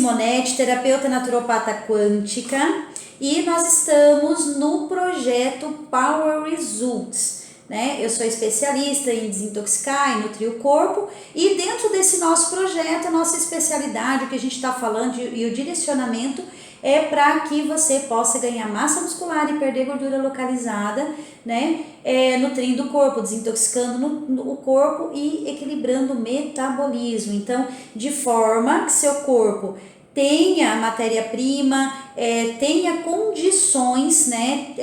Simonetti, terapeuta naturopata quântica, e nós estamos no projeto Power Results, né? Eu sou especialista em desintoxicar e nutrir o corpo, e dentro desse nosso projeto, a nossa especialidade, o que a gente está falando e o direcionamento é para que você possa ganhar massa muscular e perder gordura localizada, né? Nutrindo o corpo, desintoxicando o corpo e equilibrando o metabolismo. Então, de forma que seu corpo tenha matéria-prima, tenha condições, né?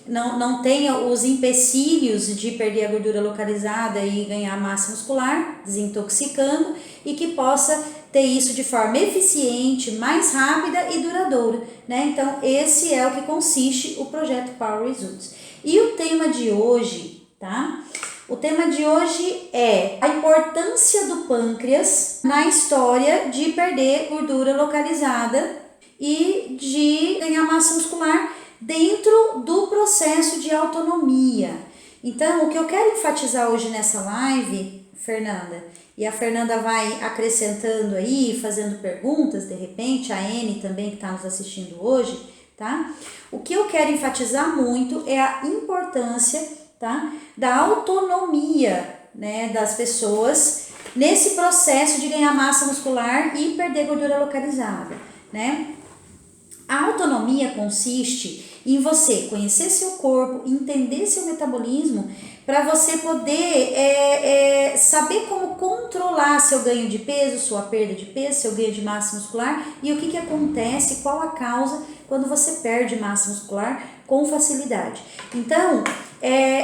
Não tenha os empecilhos de perder a gordura localizada e ganhar massa muscular, desintoxicando, e que possa ter isso de forma eficiente, mais rápida e duradoura, né? Então, esse é o que consiste o projeto Power Results. E o tema de hoje, tá? O tema de hoje é a importância do pâncreas na história de perder gordura localizada e de ganhar massa muscular dentro do processo de autonomia. Então, o que eu quero enfatizar hoje nessa live, Fernanda, e a Fernanda vai acrescentando aí, fazendo perguntas, de repente, a Anne também que está nos assistindo hoje, tá? O que eu quero enfatizar muito é a importância, tá, da autonomia, né, das pessoas nesse processo de ganhar massa muscular e perder gordura localizada, né? A autonomia consiste em você conhecer seu corpo, entender seu metabolismo, para você poder saber como controlar seu ganho de peso, sua perda de peso, seu ganho de massa muscular e o que acontece, qual a causa quando você perde massa muscular com facilidade. Então,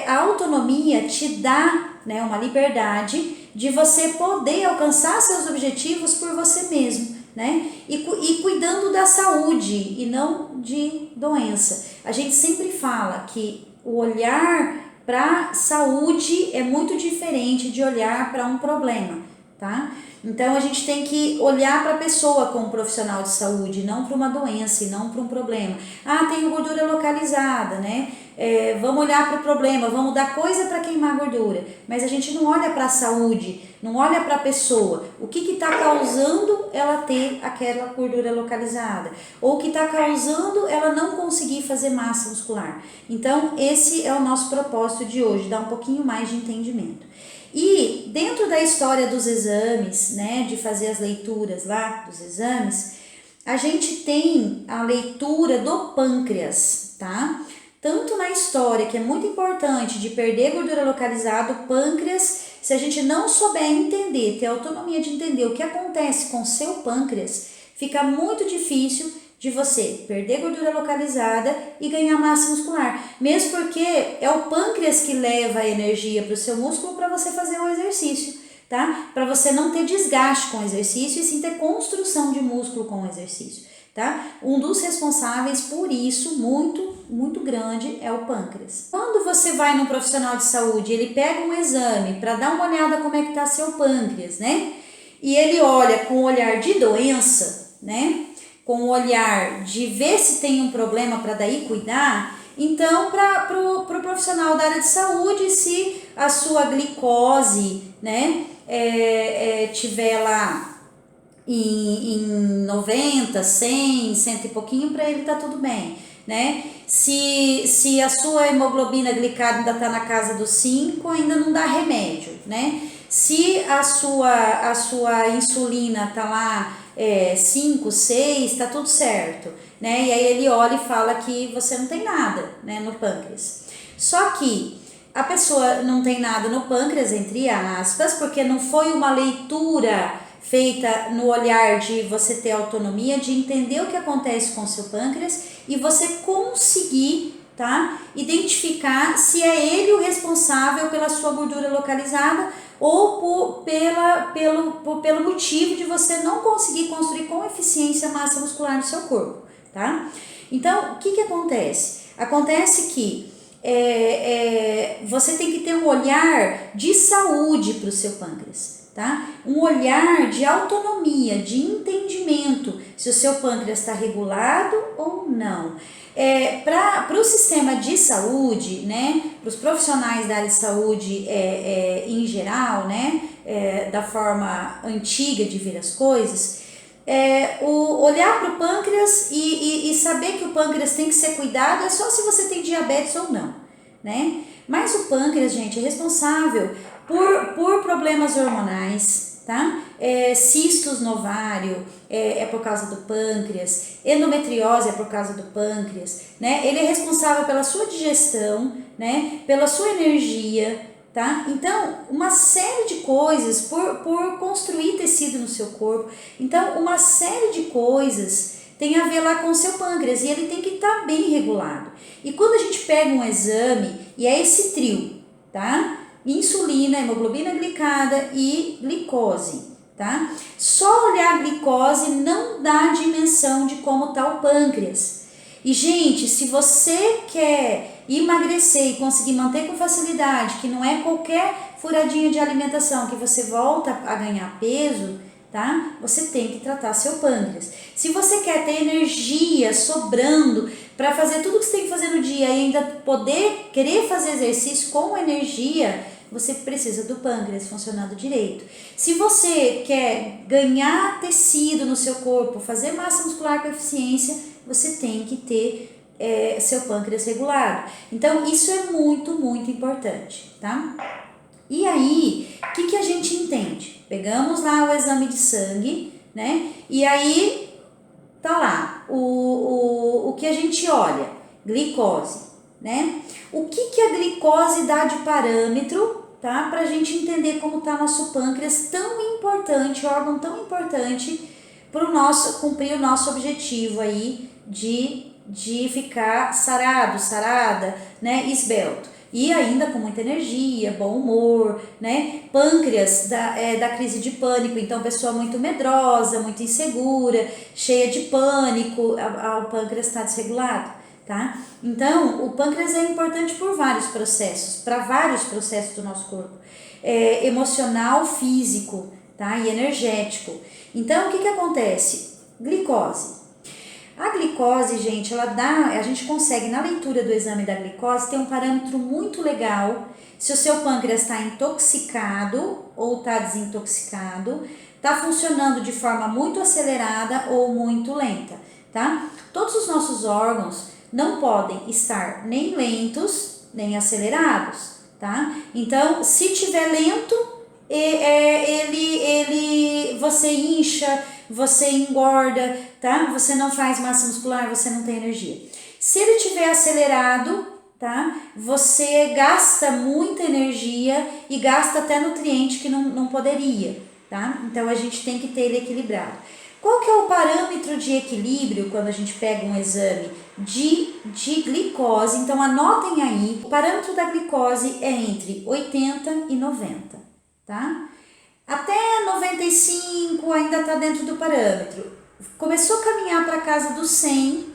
a autonomia te dá, né, uma liberdade de você poder alcançar seus objetivos por você mesmo, né? E cuidando da saúde e não de doença. A gente sempre fala que o olhar para saúde é muito diferente de olhar para um problema, tá? Então a gente tem que olhar para a pessoa como profissional de saúde, não para uma doença e não para um problema. Ah, tenho gordura localizada, né? Vamos olhar para o problema, vamos dar coisa para queimar gordura, mas a gente não olha para a saúde, não olha para a pessoa, o que está causando ela ter aquela gordura localizada, ou o que está causando ela não conseguir fazer massa muscular. Então esse é o nosso propósito de hoje, dar um pouquinho mais de entendimento. E dentro da história dos exames, né, de fazer as leituras lá dos exames, a gente tem a leitura do pâncreas, tá? Tanto na história, que é muito importante, de perder gordura localizada, o pâncreas, se a gente não souber entender, ter autonomia de entender o que acontece com o seu pâncreas, fica muito difícil de você perder gordura localizada e ganhar massa muscular. Mesmo porque é o pâncreas que leva a energia para o seu músculo para você fazer o exercício, tá? Para você não ter desgaste com o exercício e sim ter construção de músculo com o exercício, tá? Um dos responsáveis por isso, muito grande, é o pâncreas. Quando você vai num profissional de saúde, ele pega um exame para dar uma olhada como é que tá seu pâncreas, né? E ele olha com um olhar de doença, né? Com o olhar de ver se tem um problema para daí cuidar, então para o profissional da área de saúde, se a sua glicose, né, tiver lá em 90, 100, 100 e pouquinho, para ele tá tudo bem, né? Se a sua hemoglobina glicada ainda tá na casa dos 5, ainda não dá remédio, né? Se a sua insulina tá lá 5, 6, tá tudo certo, né? E aí ele olha e fala que você não tem nada, né, no pâncreas. Só que a pessoa não tem nada no pâncreas, entre aspas, porque não foi uma leitura feita no olhar de você ter autonomia, de entender o que acontece com o seu pâncreas e você conseguir, tá, identificar se é ele o responsável pela sua gordura localizada ou pelo motivo de você não conseguir construir com eficiência a massa muscular no seu corpo, tá? Então, o que acontece? Acontece que você tem que ter um olhar de saúde para o seu pâncreas, tá? Um olhar de autonomia, de entendimento se o seu pâncreas está regulado ou não. Para o sistema de saúde, né, para os profissionais da área de saúde em geral, né, da forma antiga de ver as coisas, o olhar para o pâncreas e saber que o pâncreas tem que ser cuidado é só se você tem diabetes ou não, né? Mas o pâncreas, gente, é responsável por problemas hormonais, tá? Cistos no ovário é por causa do pâncreas, endometriose é por causa do pâncreas, né? Ele é responsável pela sua digestão, né? Pela sua energia, tá? Então, uma série de coisas por construir tecido no seu corpo. Então, uma série de coisas tem a ver lá com o seu pâncreas e ele tem que estar bem regulado. E quando a gente pega um exame, e é esse trio, tá? Insulina, hemoglobina glicada e glicose, tá? Só olhar a glicose não dá dimensão de como está o pâncreas. E, gente, se você quer emagrecer e conseguir manter com facilidade, que não é qualquer furadinha de alimentação que você volta a ganhar peso, tá? Você tem que tratar seu pâncreas. Se você quer ter energia sobrando para fazer tudo que você tem que fazer no dia e ainda poder querer fazer exercício com energia, você precisa do pâncreas funcionando direito. Se você quer ganhar tecido no seu corpo, fazer massa muscular com eficiência, você tem que ter seu pâncreas regulado. Então, isso é muito, muito importante, tá? E aí, o que a gente entende? Pegamos lá o exame de sangue, né? E aí, tá lá, o que a gente olha? Glicose, né? O que a glicose dá de parâmetro, tá? Pra gente entender como tá nosso pâncreas, tão importante, órgão tão importante para cumprir o nosso objetivo aí de ficar sarado, sarada, né, esbelto. E ainda com muita energia, bom humor, né? Pâncreas da crise de pânico, então pessoa muito medrosa, muito insegura, cheia de pânico, o pâncreas está desregulado, tá? Então, o pâncreas é importante por vários processos, para vários processos do nosso corpo. Emocional, físico, tá? E energético. Então, o que acontece? Glicose. A glicose, gente, a gente consegue na leitura do exame da glicose ter um parâmetro muito legal se o seu pâncreas está intoxicado ou está desintoxicado, está funcionando de forma muito acelerada ou muito lenta, tá? Todos os nossos órgãos não podem estar nem lentos nem acelerados, tá? Então, se tiver lento, você incha, você engorda, tá? Você não faz massa muscular, você não tem energia. Se ele tiver acelerado, tá? Você gasta muita energia e gasta até nutriente que não poderia, tá? Então a gente tem que ter ele equilibrado. Qual que é o parâmetro de equilíbrio quando a gente pega um exame de glicose? Então anotem aí, o parâmetro da glicose é entre 80 e 90, tá? Até 95 ainda está dentro do parâmetro. Começou a caminhar para casa do 100,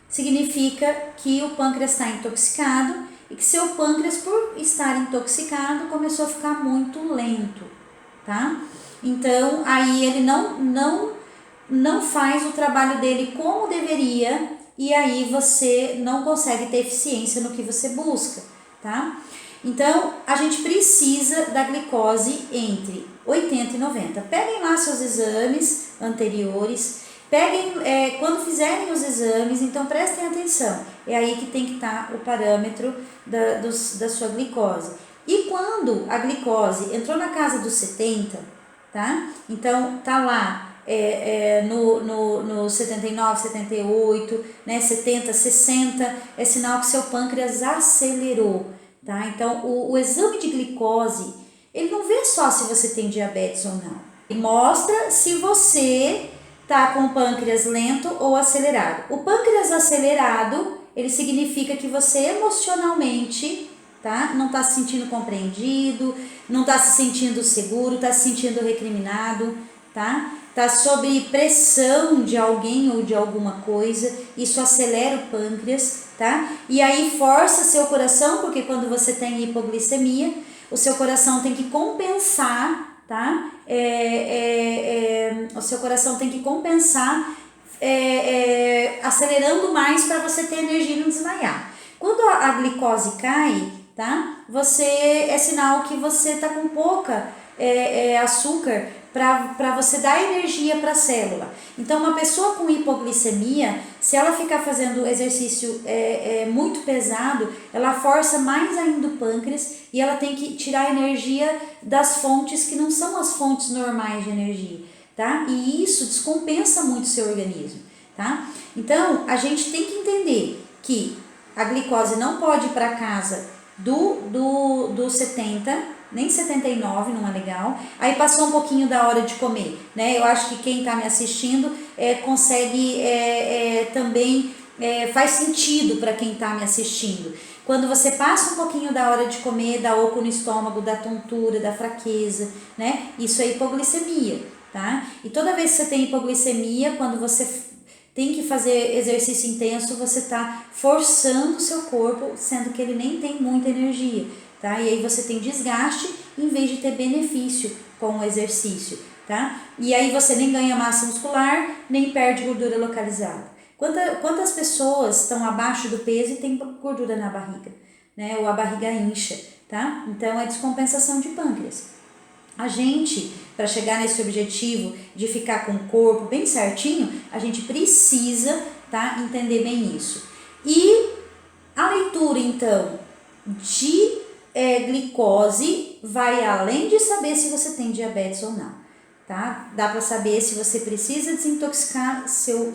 significa que o pâncreas está intoxicado e que seu pâncreas, por estar intoxicado, começou a ficar muito lento, tá? Então, aí ele não faz o trabalho dele como deveria e aí você não consegue ter eficiência no que você busca, tá? Então, a gente precisa da glicose entre 80 e 90. Peguem lá seus exames anteriores, quando fizerem os exames, então prestem atenção. É aí que tem que estar o parâmetro da sua glicose. E quando a glicose entrou na casa dos 70, tá? Então, tá lá no 79, 78, né, 70, 60, é sinal que seu pâncreas acelerou, tá? Então, o exame de glicose, ele não vê só se você tem diabetes ou não. Ele mostra se você tá com o pâncreas lento ou acelerado. O pâncreas acelerado, ele significa que você emocionalmente, tá? Não tá se sentindo compreendido, não tá se sentindo seguro, tá se sentindo recriminado, tá? Tá sob pressão de alguém ou de alguma coisa, isso acelera o pâncreas, tá? E aí força seu coração, porque quando você tem hipoglicemia, o seu coração tem que compensar, tá? O seu coração tem que compensar acelerando mais para você ter energia e não desmaiar. Quando a glicose cai, tá? É sinal que você tá com pouca açúcar para você dar energia para a célula. Então, uma pessoa com hipoglicemia, se ela ficar fazendo exercício muito pesado, ela força mais ainda o pâncreas e ela tem que tirar energia das fontes que não são as fontes normais de energia, tá? E isso descompensa muito o seu organismo, tá? Então, a gente tem que entender que a glicose não pode ir para casa do 70, nem 79 não é legal. Aí passou um pouquinho da hora de comer, né? Eu acho que quem tá me assistindo consegue também faz sentido para quem tá me assistindo. Quando você passa um pouquinho da hora de comer, dá oco no estômago, dá tontura, dá fraqueza, né? Isso é hipoglicemia, tá? E toda vez que você tem hipoglicemia, quando você tem que fazer exercício intenso, você tá forçando o seu corpo, sendo que ele nem tem muita energia. Tá? E aí você tem desgaste em vez de ter benefício com o exercício, tá? E aí você nem ganha massa muscular, nem perde gordura localizada. Quantas pessoas estão abaixo do peso e tem gordura na barriga, né? Ou a barriga incha, tá? Então é descompensação de pâncreas. A gente, para chegar nesse objetivo de ficar com o corpo bem certinho, a gente precisa, tá, entender bem isso. E a leitura, então, de glicose vai além de saber se você tem diabetes ou não, tá? Dá para saber se você precisa desintoxicar seu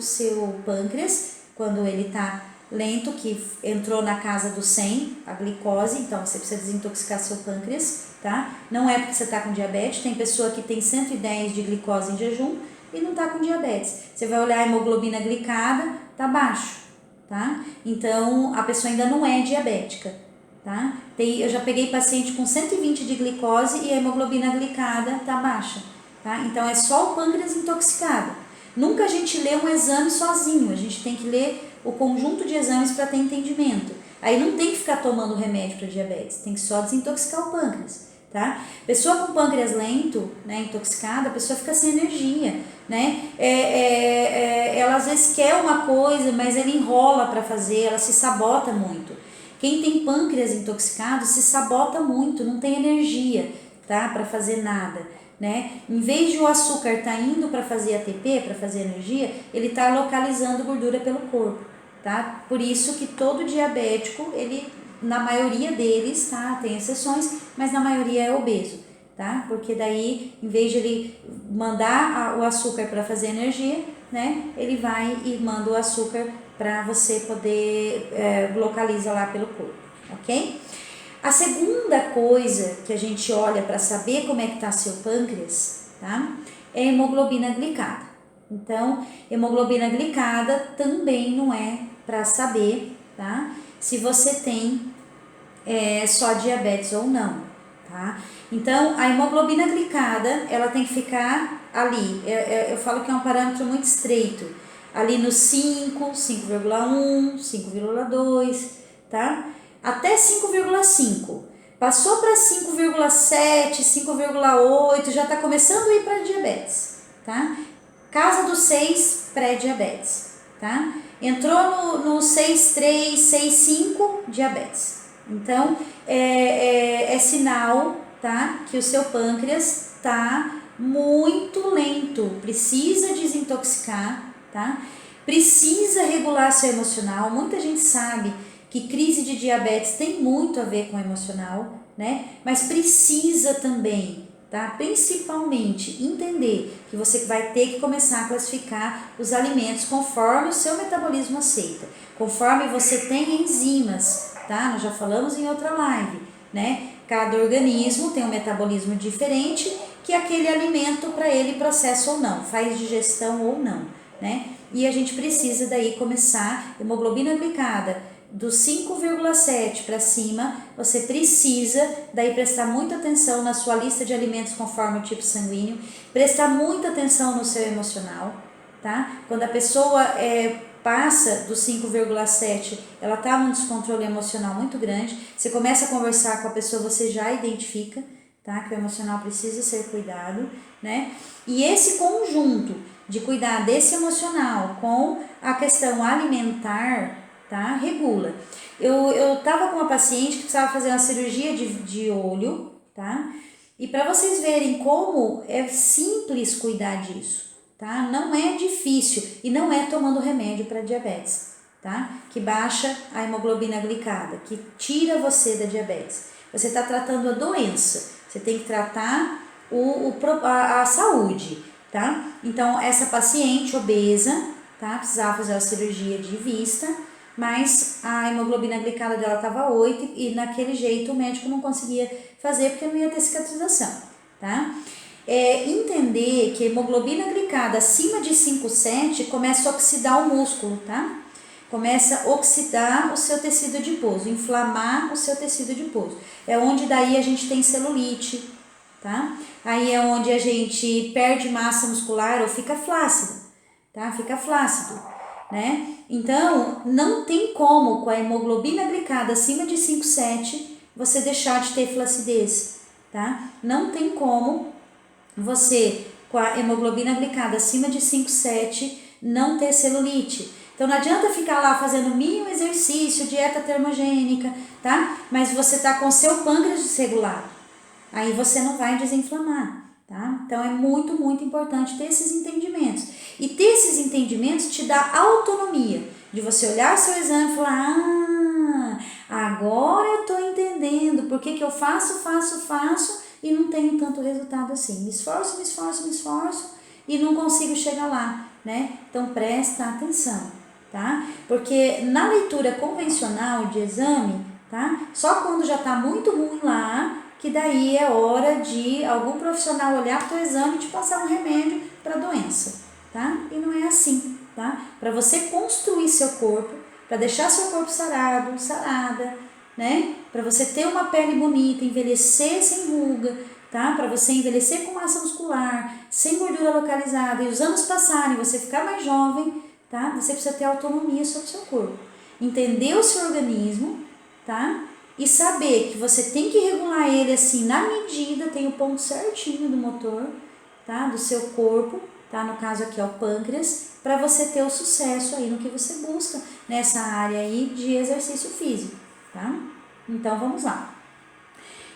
pâncreas quando ele tá lento, que entrou na casa do 100, a glicose, então você precisa desintoxicar seu pâncreas, tá? Não é porque você tá com diabetes, tem pessoa que tem 110 de glicose em jejum e não tá com diabetes. Você vai olhar a hemoglobina glicada, tá baixo, tá? Então a pessoa ainda não é diabética, tá? Eu já peguei paciente com 120 de glicose e a hemoglobina glicada tá baixa, tá? Então é só o pâncreas intoxicado. Nunca a gente lê um exame sozinho, a gente tem que ler o conjunto de exames para ter entendimento. Aí não tem que ficar tomando remédio para diabetes, tem que só desintoxicar o pâncreas, tá? Pessoa com pâncreas lento, né, intoxicada, a pessoa fica sem energia, né? Ela às vezes quer uma coisa, mas ela enrola para fazer, ela se sabota muito. Quem tem pâncreas intoxicado se sabota muito, não tem energia, tá, para fazer nada, né? Em vez de o açúcar tá indo para fazer ATP, para fazer energia, ele tá localizando gordura pelo corpo, tá? Por isso que todo diabético, ele, na maioria deles, tá, tem exceções, mas na maioria é obeso, tá? Porque daí, em vez de ele mandar o açúcar para fazer energia, né, ele vai e manda o açúcar para você poder localizar lá pelo corpo, ok? A segunda coisa que a gente olha para saber como é que tá seu pâncreas, tá, é a hemoglobina glicada. Então, hemoglobina glicada também não é para saber, tá, se você tem só diabetes ou não, tá? Então, a hemoglobina glicada, ela tem que ficar ali, eu falo que é um parâmetro muito estreito, ali no 5, 5,1, 5,2, tá? Até 5,5. Passou para 5,7, 5,8, já está começando a ir para diabetes, tá? Casa do 6, pré-diabetes, tá? Entrou no 6,3, 6,5, diabetes. Então, é sinal, tá, que o seu pâncreas tá muito lento, precisa desintoxicar, tá? Precisa regular seu emocional. Muita gente sabe que crise de diabetes tem muito a ver com o emocional, né? Mas precisa também, tá? Principalmente entender que você vai ter que começar a classificar os alimentos conforme o seu metabolismo aceita, conforme você tem enzimas, tá? Nós já falamos em outra live, né? Cada organismo tem um metabolismo diferente que aquele alimento para ele processa ou não, faz digestão ou não, né? E a gente precisa daí começar, hemoglobina glicada do 5,7 para cima, você precisa daí prestar muita atenção na sua lista de alimentos conforme o tipo sanguíneo, prestar muita atenção no seu emocional, tá? Quando a pessoa passa do 5,7, ela tá num descontrole emocional muito grande, você começa a conversar com a pessoa, você já identifica, tá? Que o emocional precisa ser cuidado, né? E esse conjunto de cuidar desse emocional com a questão alimentar, tá? Regula. Eu tava com uma paciente que precisava fazer uma cirurgia de olho, tá? E para vocês verem como é simples cuidar disso, tá? Não é difícil e não é tomando remédio para diabetes, tá? Que baixa a hemoglobina glicada, que tira você da diabetes. Você está tratando a doença, você tem que tratar a saúde, tá? Então, essa paciente obesa, tá? Precisava fazer uma cirurgia de vista, mas a hemoglobina glicada dela estava 8 e naquele jeito o médico não conseguia fazer porque não ia ter cicatrização, tá? Entender que a hemoglobina glicada acima de 5,7 começa a oxidar o músculo, tá? Começa a oxidar o seu tecido adiposo, inflamar o seu tecido adiposo. É onde daí a gente tem celulite, tá? Aí é onde a gente perde massa muscular ou fica flácido, tá? Fica flácido, né? Então, não tem como com a hemoglobina glicada acima de 5,7 você deixar de ter flacidez, tá? Não tem como você com a hemoglobina glicada acima de 5,7 não ter celulite. Então não adianta ficar lá fazendo mínimo exercício, dieta termogênica, tá? Mas você tá com seu pâncreas desregulado. Aí você não vai desinflamar, tá? Então é muito, muito importante ter esses entendimentos. E ter esses entendimentos te dá autonomia de você olhar seu exame e falar: agora eu tô entendendo por que eu faço e não tenho tanto resultado assim. Me esforço e não consigo chegar lá, né? Então presta atenção, tá? Porque na leitura convencional de exame, tá? Só quando já tá muito ruim lá, que daí é hora de algum profissional olhar para o teu exame e te passar um remédio para a doença, tá? E não é assim, tá? Para você construir seu corpo, para deixar seu corpo sarado, sarada, né? Para você ter uma pele bonita, envelhecer sem ruga, tá? Para você envelhecer com massa muscular, sem gordura localizada e os anos passarem, você ficar mais jovem, tá? Você precisa ter autonomia sobre o seu corpo, entender o seu organismo, tá? E saber que você tem que regular ele assim na medida, tem o ponto certinho do motor, tá? Do seu corpo, tá? No caso aqui é o pâncreas, para você ter o sucesso aí no que você busca nessa área aí de exercício físico, tá? Então vamos lá.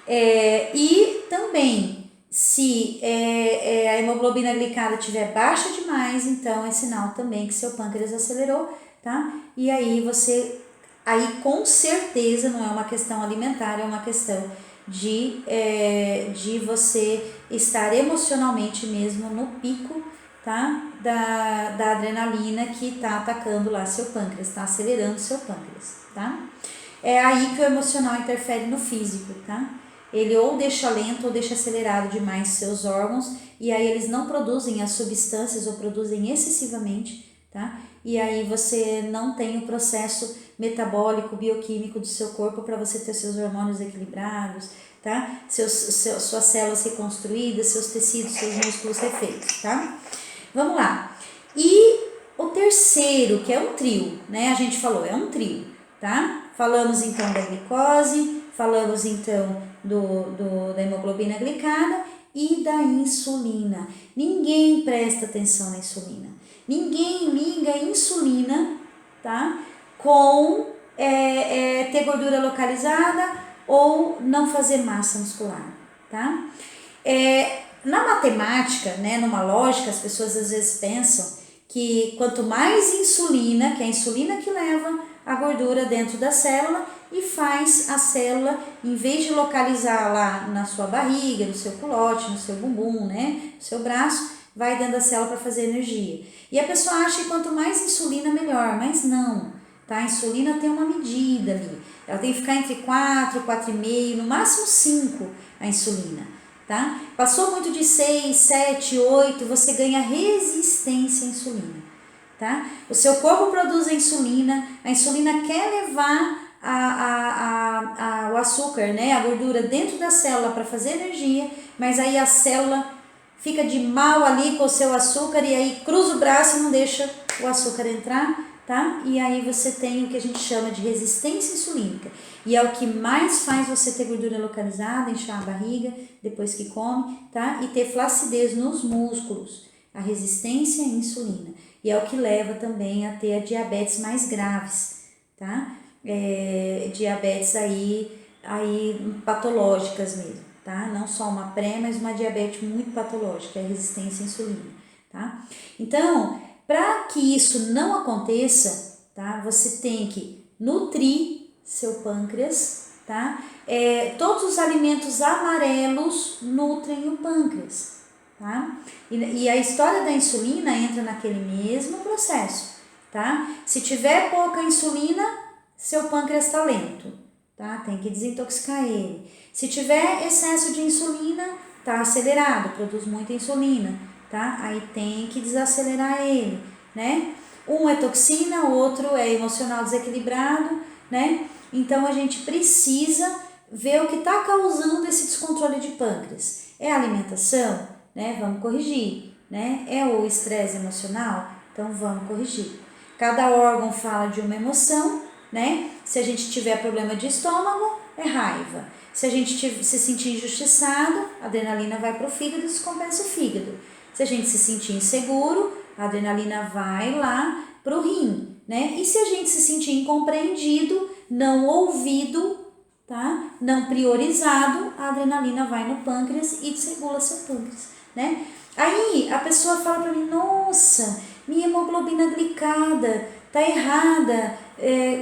E também, se a hemoglobina glicada estiver baixa demais, então é sinal também que seu pâncreas acelerou, tá? E aí com certeza não é uma questão alimentar, é uma questão de você estar emocionalmente mesmo no pico, tá? Da adrenalina que tá atacando lá seu pâncreas, tá acelerando seu pâncreas, tá? É aí que o emocional interfere no físico, tá? Ele ou deixa lento ou deixa acelerado demais seus órgãos e aí eles não produzem as substâncias ou produzem excessivamente, tá? E aí você não tem o processo metabólico, bioquímico do seu corpo para você ter seus hormônios equilibrados, tá? Suas células reconstruídas, seus tecidos, seus músculos refeitos, tá? Vamos lá. E o terceiro, que é um trio, né? A gente falou, é um trio, tá? Falamos então da glicose, falamos então da hemoglobina glicada e da insulina. Ninguém presta atenção na insulina. Ninguém liga a insulina, tá? Com ter gordura localizada ou não fazer massa muscular, tá? Na matemática, né, numa lógica, as pessoas às vezes pensam que quanto mais insulina, que é a insulina que leva a gordura dentro da célula e faz a célula, em vez de localizar lá na sua barriga, no seu culote, no seu bumbum, né, no seu braço, vai dentro da célula para fazer energia. E a pessoa acha que quanto mais insulina, melhor, mas não, tá? A insulina tem uma medida ali, ela tem que ficar entre 4, 4,5, no máximo 5 a insulina, tá? Passou muito de 6, 7, 8, você ganha resistência à insulina, tá? O seu corpo produz a insulina quer levar o açúcar, né, a gordura dentro da célula para fazer energia, mas aí a célula fica de mal ali com o seu açúcar e aí cruza o braço e não deixa o açúcar entrar, tá? E aí você tem o que a gente chama de resistência insulínica. E é o que mais faz você ter gordura localizada, inchar a barriga depois que come, tá? E ter flacidez nos músculos, a resistência à insulina. E é o que leva também a ter a diabetes mais graves, tá? Diabetes aí patológicas mesmo, tá? Não só uma pré, mas uma diabetes muito patológica, é a resistência à insulina, tá? Então, para que isso não aconteça, tá? Você tem que nutrir seu pâncreas, tá? Todos os alimentos amarelos nutrem o pâncreas, tá? E a história da insulina entra naquele mesmo processo, tá? Se tiver pouca insulina, seu pâncreas está lento, tá? Tem que desintoxicar ele. Se tiver excesso de insulina, tá acelerado, produz muita insulina, tá? Aí tem que desacelerar ele, né? Um é toxina, o outro é emocional desequilibrado, né? Então a gente precisa ver o que está causando esse descontrole de pâncreas. É a alimentação, né? Vamos corrigir, né? É o estresse emocional, então vamos corrigir. Cada órgão fala de uma emoção, né? Se a gente tiver problema de estômago, é raiva. Se a gente se sentir injustiçado, a adrenalina vai para o fígado e descompensa o fígado. Se a gente se sentir inseguro, a adrenalina vai lá para o rim, né? E se a gente se sentir incompreendido, não ouvido, tá? Não priorizado, a adrenalina vai no pâncreas e desregula seu pâncreas, né? Aí a pessoa fala para mim, nossa, minha hemoglobina glicada tá errada,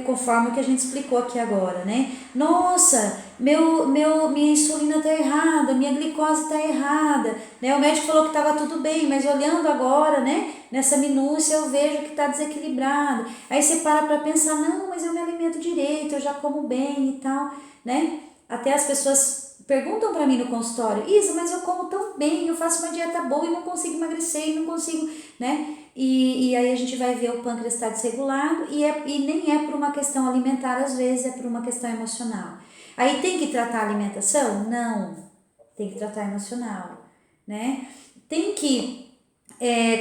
conforme o que a gente explicou aqui agora, né? Nossa, minha insulina tá errada, minha glicose tá errada, né? O médico falou que tava tudo bem, mas olhando agora, né? Nessa minúcia eu vejo que tá desequilibrado. Aí você para pensar, não, mas eu me alimento direito, eu já como bem e tal, né? Até as pessoas perguntam para mim no consultório, Isa, mas eu como tão bem, eu faço uma dieta boa e não consigo emagrecer, e não consigo, né? E aí a gente vai ver o pâncreas estar desregulado e nem é por uma questão alimentar, às vezes é por uma questão emocional. Aí tem que tratar a alimentação? Não, tem que tratar emocional, né? Tem que,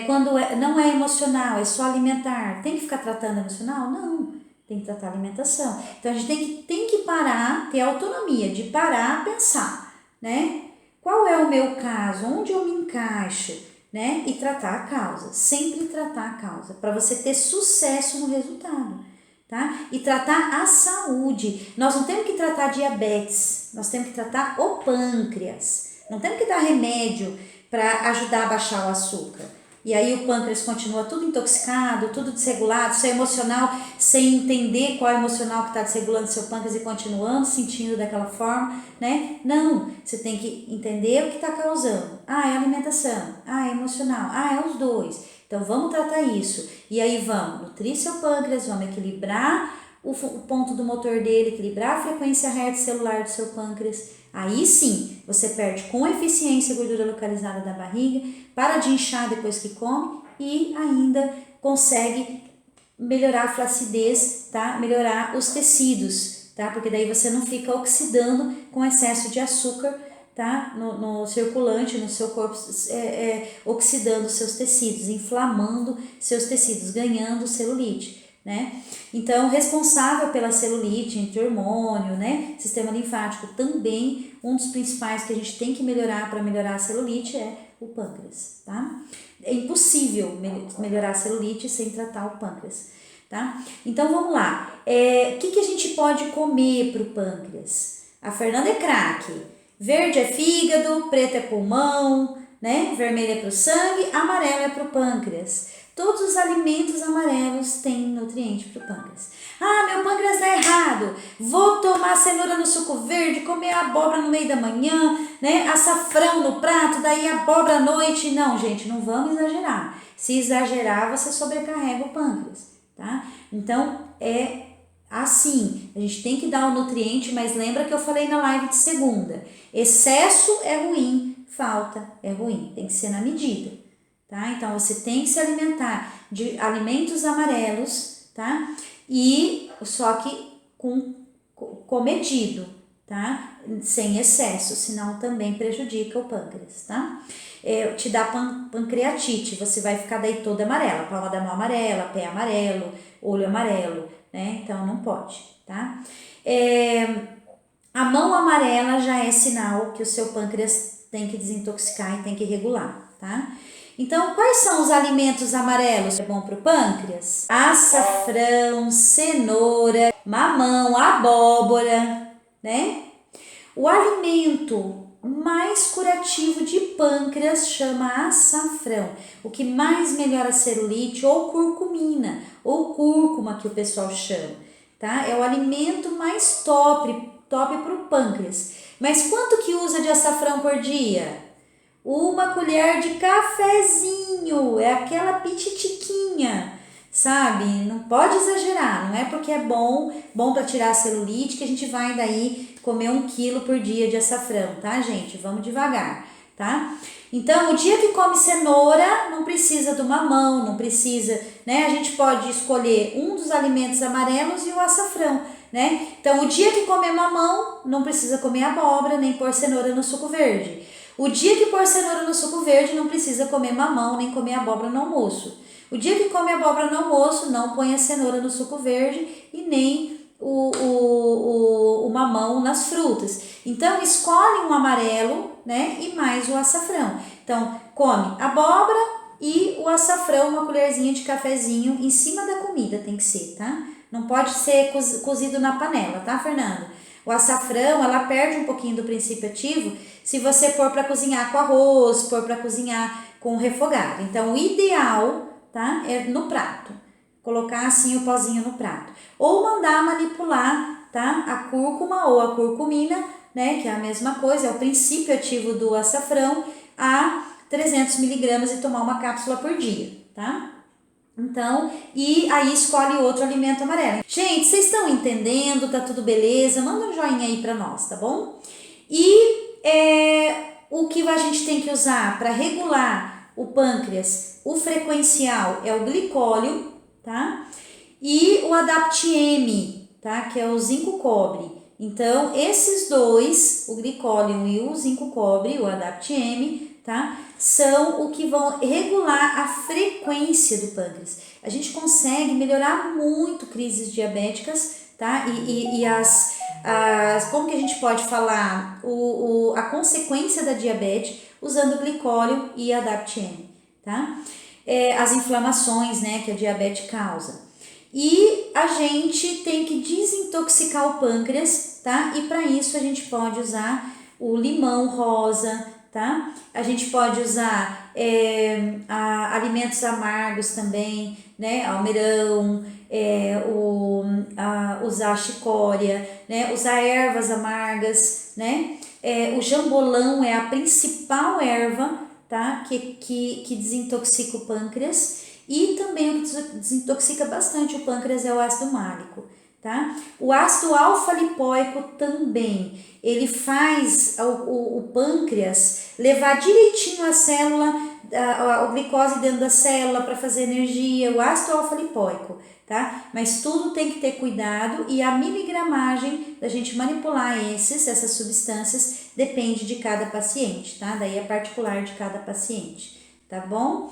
quando não é emocional, é só alimentar, tem que ficar tratando emocional? Não, tem que tratar a alimentação. Então a gente tem que parar, ter autonomia de parar, pensar, né? Qual é o meu caso? Onde eu me encaixo? Né? E tratar a causa, sempre tratar a causa, para você ter sucesso no resultado, tá? E tratar a saúde. Nós não temos que tratar diabetes, nós temos que tratar o pâncreas. Não temos que dar remédio para ajudar a baixar o açúcar. E aí o pâncreas continua tudo intoxicado, tudo desregulado, seu emocional, sem entender qual é o emocional que está desregulando seu pâncreas e continuando sentindo daquela forma, né? Não, você tem que entender o que está causando. Ah, é alimentação, é emocional, é os dois. Então vamos tratar isso. E aí vamos nutrir seu pâncreas, vamos equilibrar o ponto do motor dele, equilibrar a frequência hertz celular do seu pâncreas. Aí sim, você perde com eficiência a gordura localizada da barriga, para de inchar depois que come e ainda consegue melhorar a flacidez, tá? Melhorar os tecidos, tá? Porque daí você não fica oxidando com excesso de açúcar, tá? No circulante, no seu corpo, oxidando seus tecidos, inflamando seus tecidos, ganhando celulite, né? Então, responsável pela celulite, entre hormônio, né? Sistema linfático também, um dos principais que a gente tem que melhorar para melhorar a celulite é o pâncreas, tá? É impossível melhorar a celulite sem tratar o pâncreas, tá? Então, vamos lá. O que a gente pode comer para o pâncreas? A Fernanda é craque. Verde é fígado, preto é pulmão, né? Vermelho é para o sangue, amarelo é para o pâncreas. Todos os alimentos amarelos têm nutriente para o pâncreas. Ah, meu pâncreas está errado. Vou tomar cenoura no suco verde, comer abóbora no meio da manhã, né? Açafrão no prato, daí abóbora à noite. Não, gente, não vamos exagerar. Se exagerar, você sobrecarrega o pâncreas, tá? Então, é assim, a gente tem que dar o nutriente, mas lembra que eu falei na live de segunda. Excesso é ruim, falta é ruim. Tem que ser na medida. Tá? Então, você tem que se alimentar de alimentos amarelos, tá? E só que comedido, tá? Sem excesso, senão também prejudica o pâncreas, tá? Te dá pancreatite, você vai ficar daí toda amarela, palma da mão amarela, pé amarelo, olho amarelo, né? Então, não pode, tá? A mão amarela já é sinal que o seu pâncreas tem que desintoxicar e tem que regular, tá? Então, quais são os alimentos amarelos que é bom para o pâncreas? Açafrão, cenoura, mamão, abóbora, né? O alimento mais curativo de pâncreas chama açafrão. O que mais melhora a celulite, ou curcumina, ou cúrcuma que o pessoal chama, tá? É o alimento mais top para o pâncreas. Mas quanto que usa de açafrão por dia? Uma colher de cafezinho, é aquela pititiquinha, sabe? Não pode exagerar, não é porque é bom para tirar a celulite que a gente vai daí comer 1 quilo por dia de açafrão, tá, gente? Vamos devagar, tá? Então, o dia que come cenoura, não precisa do mamão, não precisa, né? A gente pode escolher um dos alimentos amarelos e o açafrão, né? Então, o dia que comer mamão, não precisa comer abóbora, nem pôr cenoura no suco verde. O dia que pôr cenoura no suco verde, não precisa comer mamão, nem comer abóbora no almoço. O dia que come abóbora no almoço, não põe a cenoura no suco verde e nem o mamão nas frutas. Então, escolhe um amarelo, né, e mais o açafrão. Então, come abóbora e o açafrão, uma colherzinha de cafezinho em cima da comida, tem que ser, tá? Não pode ser cozido na panela, tá, Fernanda? O açafrão, ela perde um pouquinho do princípio ativo se você pôr para cozinhar com arroz, pôr para cozinhar com refogado. Então, o ideal, tá, é no prato. Colocar assim o pozinho no prato. Ou mandar manipular, tá, a cúrcuma ou a curcumina, né, que é a mesma coisa, é o princípio ativo do açafrão, a 300 miligramas e tomar uma cápsula por dia, tá? Então, e aí escolhe outro alimento amarelo. Gente, vocês estão entendendo? Tá tudo beleza? Manda um joinha aí pra nós, tá bom? E o que a gente tem que usar para regular o pâncreas, o frequencial é o glicólio, tá? E o Adapt-M, tá? Que é o zinco cobre. Então, esses dois, o glicólio e o zinco cobre, o Adapt-M, tá? São o que vão regular a frequência do pâncreas. A gente consegue melhorar muito crises diabéticas, tá? E como que a gente pode falar? A consequência da diabetes usando glicólio e Adapt-M, tá? As inflamações, né, que a diabetes causa. E a gente tem que desintoxicar o pâncreas, tá? E para isso a gente pode usar o limão rosa, tá? A gente pode usar alimentos amargos também, né? Almeirão, usar chicória, né? Usar ervas amargas, né? O jambolão é a principal erva, tá? Que desintoxica o pâncreas. E também o que desintoxica bastante o pâncreas é o ácido málico, tá? O ácido alfa-lipoico também, ele faz o pâncreas levar direitinho a célula, a glicose dentro da célula para fazer energia, o ácido alfa-lipoico, tá? Mas tudo tem que ter cuidado e a miligramagem da gente manipular essas substâncias depende de cada paciente, tá? Daí é particular de cada paciente, tá bom?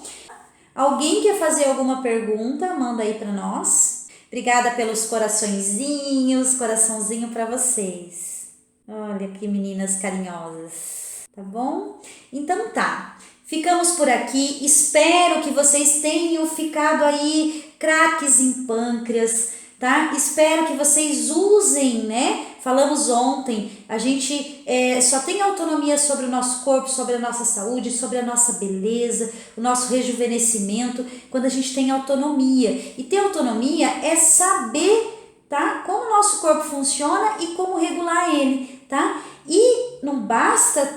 Alguém quer fazer alguma pergunta? Manda aí para nós. Obrigada pelos coraçõezinhos, coraçãozinho para vocês. Olha que meninas carinhosas, tá bom? Então tá, ficamos por aqui. Espero que vocês tenham ficado aí craques em pâncreas, tá? Espero que vocês usem, né? Falamos ontem, a gente só tem autonomia sobre o nosso corpo, sobre a nossa saúde, sobre a nossa beleza, o nosso rejuvenescimento, quando a gente tem autonomia. E ter autonomia é saber, tá? Como o nosso corpo funciona e como regular ele, tá? E não basta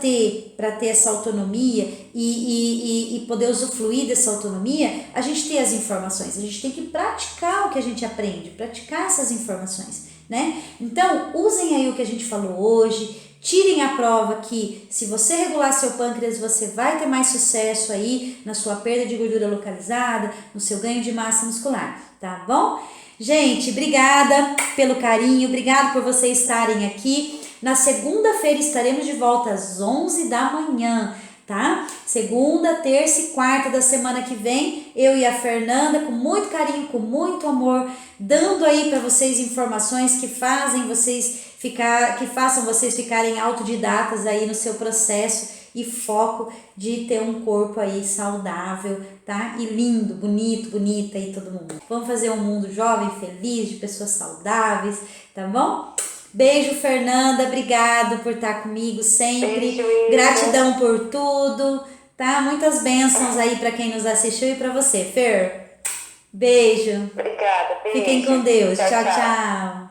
para ter essa autonomia e poder usufruir dessa autonomia, a gente ter as informações, a gente tem que praticar o que a gente aprende, praticar essas informações, né? Então, usem aí o que a gente falou hoje, tirem a prova que se você regular seu pâncreas, você vai ter mais sucesso aí na sua perda de gordura localizada, no seu ganho de massa muscular, tá bom? Gente, obrigada pelo carinho, obrigado por vocês estarem aqui. Na segunda-feira estaremos de volta às 11 da manhã, tá? Segunda, terça e quarta da semana que vem, eu e a Fernanda, com muito carinho, com muito amor, dando aí para vocês informações que façam vocês ficarem autodidatas aí no seu processo e foco de ter um corpo aí saudável, tá? E lindo, bonito, bonita aí todo mundo. Vamos fazer um mundo jovem, feliz, de pessoas saudáveis, tá bom? Beijo, Fernanda. Obrigado por estar comigo sempre. Beijo, Isa. Gratidão por tudo, tá? Muitas bênçãos aí para quem nos assistiu e para você. Fer, beijo. Obrigada, beijo. Fiquem com Deus. Tchau, Tchau, tchau. tchau.